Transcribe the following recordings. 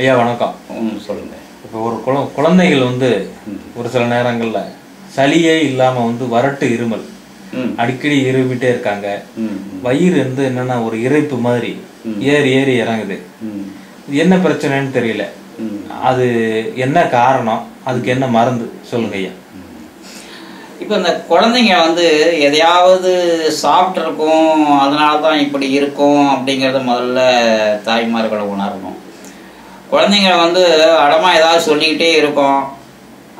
ஐயா வணக்கம். சொல்லுங்க. இப்போ ஒரு குழந்தைகள் வந்து ஒரு சில நேரங்கள்ல சளியே இல்லாம வந்து வறட்டு இருமல் அடிக்கடி இருமிட்டே இருக்காங்க. வயிறு வந்து என்னன்னா ஒரு இறைப்பு மாதிரி ஏறி ஏறி இறங்குது. என்ன பிரச்சனைன்னு தெரியல. அது என்ன காரணம், அதுக்கு என்ன மருந்து சொல்லுங்க ஐயா. இப்போ இந்த குழந்தைங்க வந்து எதையாவது சாப்பிட்ருக்கும், அதனால தான் இப்படி இருக்கும் அப்படிங்கிறத முதல்ல தாய்மார்களை உணரணும். குழந்தைங்க வந்து அடமாக ஏதாவது சொல்லிக்கிட்டே இருக்கும்,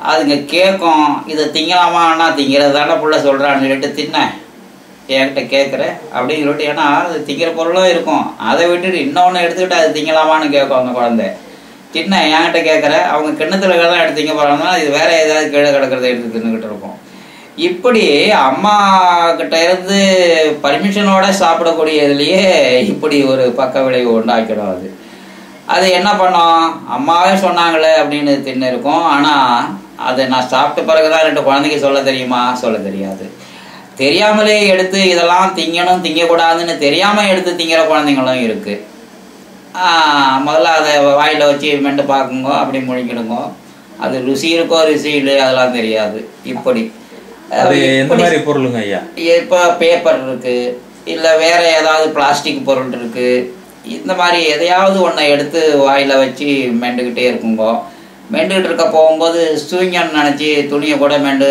அதுங்க கேட்கும். இதை திங்கலாமான்னா திங்கிறது தானே பிள்ளை சொல்கிறான்னு சொல்லிட்டு தின்னேன் என்கிட்ட கேட்குற அப்படின்னு சொல்லிட்டு, ஏன்னா அது திங்கிற பொருளும் இருக்கும், அதை விட்டுட்டு இன்னொன்று எடுத்துக்கிட்டு அது திங்கலாமான்னு கேட்கும் அந்த குழந்தை. தின்ன என்கிட்ட கேட்குற, அவங்க கிண்ணத்தில் தான் எடுத்து திங்க போகிறாங்கன்னா இது வேற ஏதாவது கீழே கிடக்கிறத எடுத்து தின்னுக்கிட்டு இருக்கும். இப்படி அம்மா கிட்ட இருந்து பர்மிஷனோட சாப்பிடக்கூடியதுலேயே இப்படி ஒரு பக்க விளைவு உண்டாக்கிடும். அது என்ன பண்ணோம், அம்மாவே சொன்னாங்களே அப்படின்னு தின்னு இருக்கும். ஆனால் அதை நான் சாப்பிட்ட பிறகுதான் 2 குழந்தைக்கு சொல்ல தெரியுமா, சொல்ல தெரியாது. தெரியாமலே எடுத்து இதெல்லாம் திங்கணும் திங்கக்கூடாதுன்னு தெரியாமல் எடுத்து திங்கிற குழந்தைங்களும் இருக்குது. முதல்ல அதை வாயில் வச்சு மெண்டு பார்க்குங்க, அப்படி முழிக்கிடுங்க. அது ருசி இருக்கோ ருசி இல்லை அதெல்லாம் தெரியாது. இப்படி பொருளுங்க ஐயா, இப்போ பேப்பர் இருக்கு, இல்லை வேற ஏதாவது பிளாஸ்டிக் பொருள் இருக்கு, இந்த மாதிரி எதையாவது ஒன்றை எடுத்து வாயில் வச்சு மெண்டுக்கிட்டே இருக்குங்கோ. மெண்டுக்கிட்டு இருக்க போகும்போது சூங்கன்னு நினச்சி துணியை கூட மெண்டு,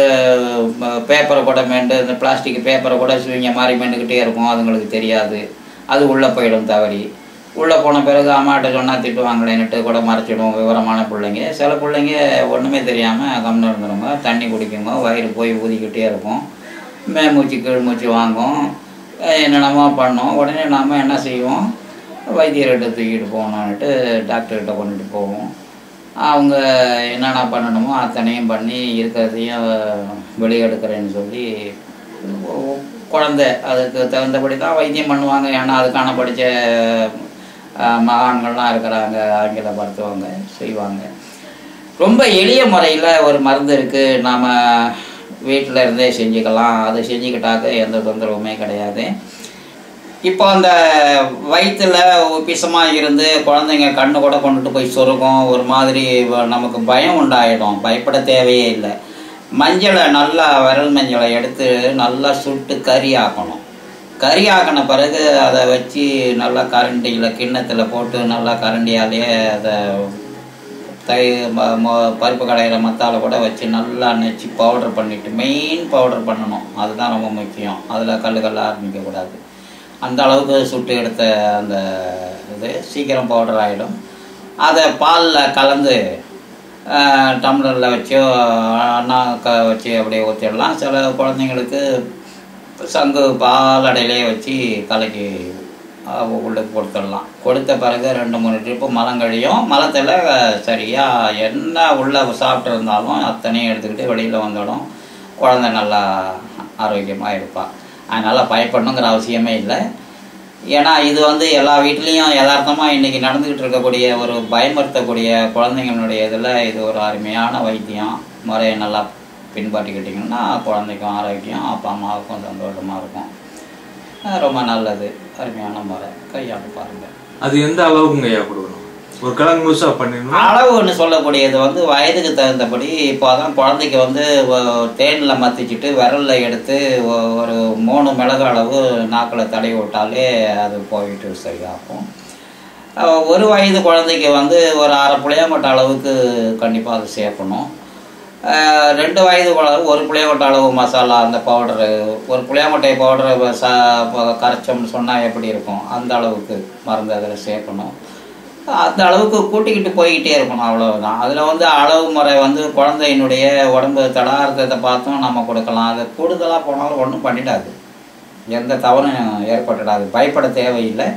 பேப்பரை கூட மெண்டு, இந்த பிளாஸ்டிக் பேப்பரை கூட சூங்க மாதிரி மெண்டுக்கிட்டே இருக்கும். அதுங்களுக்கு தெரியாது. அது உள்ளே போயிடும் தவறி. உள்ளே போன பிறகு அம்மாட்ட சொன்னால் திட்டுவாங்களேன்னுட்டு கூட மறைச்சிடும் விவரமான பிள்ளைங்க. சில பிள்ளைங்க ஒன்றுமே தெரியாமல் கம்முன்னு இருந்துருங்க, தண்ணி குடிக்குங்க, வயிறு போய் ஊதிக்கிட்டே இருக்கும், மேமூச்சு கீழ் மூச்சு வாங்கும், என்னென்னமோ பண்ணோம். உடனே நாம் என்ன செய்வோம், வைத்தியர்கிட்ட தூக்கிட்டு போகணுன்னுட்டு டாக்டர்கிட்ட கொண்டுட்டு போவோம். அவங்க என்னென்ன பண்ணணுமோ அத்தனையும் பண்ணி இருக்கிறதையும் வெளியெடுக்கிறேன்னு சொல்லி குழந்தை அதுக்கு தகுந்தபடி தான் வைத்தியம் பண்ணுவாங்க. ஏன்னா அதுக்கான படித்த மகான்கள்லாம் இருக்கிறாங்க, ஆங்கில மருத்துவங்க செய்வாங்க. ரொம்ப எளிய முறையில் ஒரு மருந்து இருக்குது, நாம் வீட்டில் இருந்தே செஞ்சுக்கலாம். அதை செஞ்சுக்கிட்டாக்க எந்த தொந்தரவுமே கிடையாது. இப்போ அந்த வயிற்றில் உப்பிசமாக இருந்து குழந்தைங்க கண்ணு கூட கொண்டுட்டு போய் சொருகும், ஒரு மாதிரி நமக்கு பயம் உண்டாயிடும். பயப்பட தேவையே இல்லை. மஞ்சளை நல்லா, விரல் மஞ்சளை எடுத்து நல்லா சுட்டு கறி ஆக்கணும். கறி ஆக்கின பிறகு அதை வச்சு நல்லா கரண்டியில் கிண்ணத்தில் போட்டு நல்லா கரண்டியாலேயே அதை பருப்பு கடையிற மத்தால கூட வச்சு நல்லா நெச்சு பவுடர் பண்ணிவிட்டு, மெயின் பவுடர் பண்ணணும், அதுதான் ரொம்ப முக்கியம். அதில் கல்லுக்கெல்லாம் ஆரம்பிக்கக்கூடாது. அந்த அளவுக்கு சுட்டு எடுத்த அந்த இது சீக்கிரம் பவுடர் ஆகிடும். அதை பாலில் கலந்து டம்ளரில் வச்சோ அண்ணா வச்சு அப்படியே ஊற்றிடலாம். சில குழந்தைங்களுக்கு சங்கு பாலடையிலே வச்சு கலக்கி உள்ளே கொடுத்துடலாம். கொடுத்த பிறகு 2-3 ட்ரிப்பு மலம் கழியும். மலத்தில் சரியாக என்ன உள்ளே சாப்பிட்டு இருந்தாலும் அத்தனையும் எடுத்துக்கிட்டு வெளியில் வந்துடும். குழந்தை நல்லா ஆரோக்கியமாக இருப்பாள். அதனால் பயப்படணுங்கிற அவசியமே இல்லை. ஏன்னா இது வந்து எல்லா வீட்லேயும் யதார்த்தமாக இன்றைக்கி நடந்துக்கிட்டு இருக்கக்கூடிய ஒரு பயமுறுத்தக்கூடிய குழந்தைங்களுடைய இதில் இது ஒரு அருமையான வைத்தியம் முறையை நல்லா பின்பற்றிக்கிட்டிங்கன்னா குழந்தைக்கும் ஆரோக்கியம், அப்பா அம்மாவுக்கும் சந்தோஷமாக இருக்கும். ரொம்ப நல்லது, அருமையான முறை, கையாண்டு பாருங்கள். அது எந்த அளவுக்குங்க ஐயா கொடுக்கணும்? ஒரு கிழங்கு முழுசாக பண்ணிடணும். அளவுன்னு சொல்லக்கூடியது வந்து வயதுக்கு தகுந்தபடி. இப்போ தான் குழந்தைக்கு வந்து தேனில் மத்திச்சிட்டு விரலில் எடுத்து ஒரு 3 மிளகு அளவு நாக்கில் தடவி விட்டாலே அது போயிட்டு சரியாகும். 1 வயது குழந்தைக்கு வந்து ஒரு 1/2 புளியங்கொட்டை அளவுக்கு கண்டிப்பாக அது சேர்க்கணும். 2 வயது குழந்தை 1 புளியங்கொட்டை அளவு மசாலா, அந்த பவுடரு, ஒரு புளியங்கொட்டை பவுடரை கரைச்சோம்னு சொன்னால் எப்படி இருக்கும், அந்த அளவுக்கு மருந்து அதில் சேர்க்கணும். அந்த அளவுக்கு கூட்டிக்கிட்டு போய்கிட்டே இருக்கணும், அவ்வளவுதான். அதில் வந்து அளவு முறை வந்து குழந்தையினுடைய உடம்பு தடாரத்தை பார்த்தும் நம்ம கொடுக்கலாம். அது கூடுதலாக போனாலும் ஒன்றும் பண்ணிடாது, எந்த தவறும் ஏற்பட்டுடாது, பயப்பட தேவையில்லை.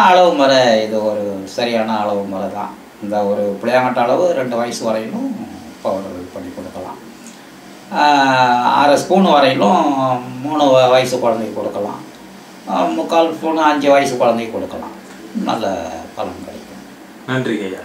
அளவு முறை இது ஒரு சரியான அளவு முறை தான். இந்த ஒரு புளியங்கொட்டை அளவு 2 வயசு வரையிலும் பவுடர் பண்ணி கொடுக்கலாம். 1/2 ஸ்பூன் வரையிலும் 3 வயசு குழந்தைக்கு கொடுக்கலாம். 3/4 ஸ்பூன் 5 வயசு குழந்தைக்கு கொடுக்கலாம். நல்ல பலன் கிடைக்கும். நன்றி ஐயா.